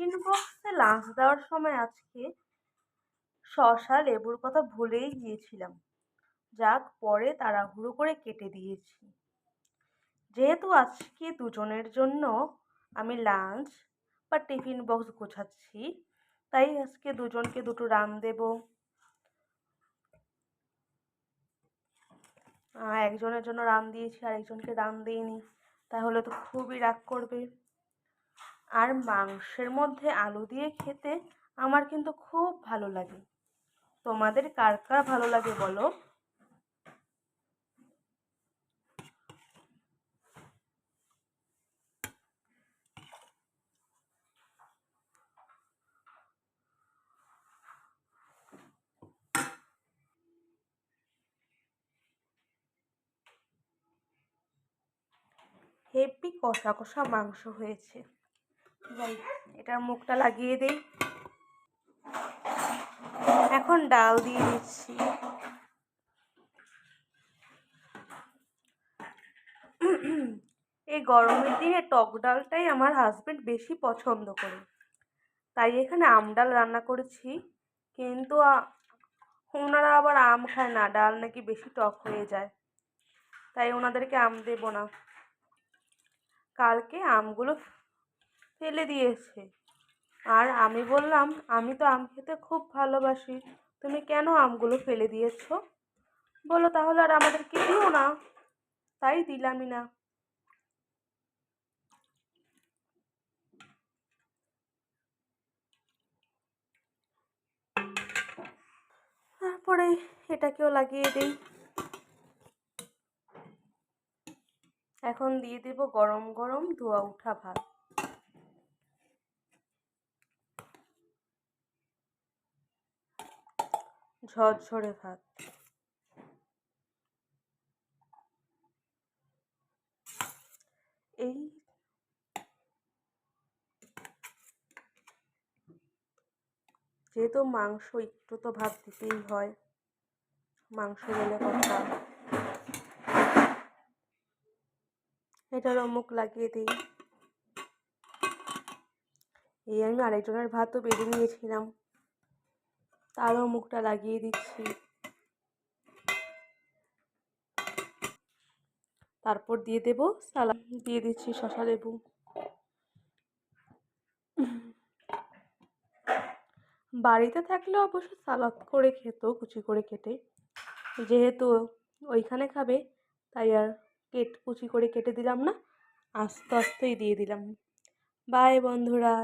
Tiffin বক্সে lunch দেওয়ার সময় আজকে শসা লেবুর কথা ভুলেই গিয়েছিলাম। যাক, পরে তাড়াহুড়ো করে কেটে দিয়েছি। যেহেতু আজকে দুজনের জন্য আমি লাঞ্চ বা টিফিন বক্স গোছাচ্ছি, তাই আজকে দুজনকে দুটো রান দেব। একজনের জন্য রান দিয়েছি আর একজনকে রান দিইনি, তাহলে তো খুবই রাগ করবে। আর মাংসের মধ্যে আলু দিয়ে খেতে আমার কিন্তু খুব ভালো লাগে। তোমাদের কার কার ভালো লাগে বলো? হেভি কষা কষা মাংস হয়েছে। যাই, এটার মুখটা লাগিয়ে দেই। এখন ডাল দিয়ে দিচ্ছি। এই গরমের দিনে টক ডালটাই আমার হাজবেন্ড বেশি পছন্দ করে, তাই এখানে আম ডাল রান্না করেছি। কিন্তু ওনারা আবার আম খায় না, ডাল নাকি বেশি টক হয়ে যায়, তাই ওনাদেরকে আম দেবো না। কালকে আমগুলো ফেলে দিয়েছে, আর আমি বললাম আমি তো আম খেতে খুব ভালোবাসি, তুমি কেন আমগুলো ফেলে দিয়েছো? বলো তাহলে আর আমাদেরকে দিও না। তাই দিলামই না। তারপরে এটাকেও লাগিয়ে দিই। এখন দিয়ে দেব গরম গরম ধোয়া ওঠা ভাত। ঝরঝরে ভাত। এই যেহেতু মাংস, একটু তো ভাত দিতেই হয়, মাংস বলে কথা। এটারও মুখ লাগিয়ে দিই। এই আমি আরেকজনের ভাতও বেড়ে নিয়েছিলাম, তারও মুখটা লাগিয়ে দিচ্ছি। তারপর দিয়ে দেব সালাদ, দিয়ে দিচ্ছি শসা লেবু। বাড়িতে থাকলে অবশ্য সালাদ করে খেত কুচি করে কেটে, যেহেতু ওইখানে খাবে তাই আর কুচি করে কেটে দিলাম না, আস্তে আস্তেই দিয়ে দিলাম। বাই বন্ধুরা।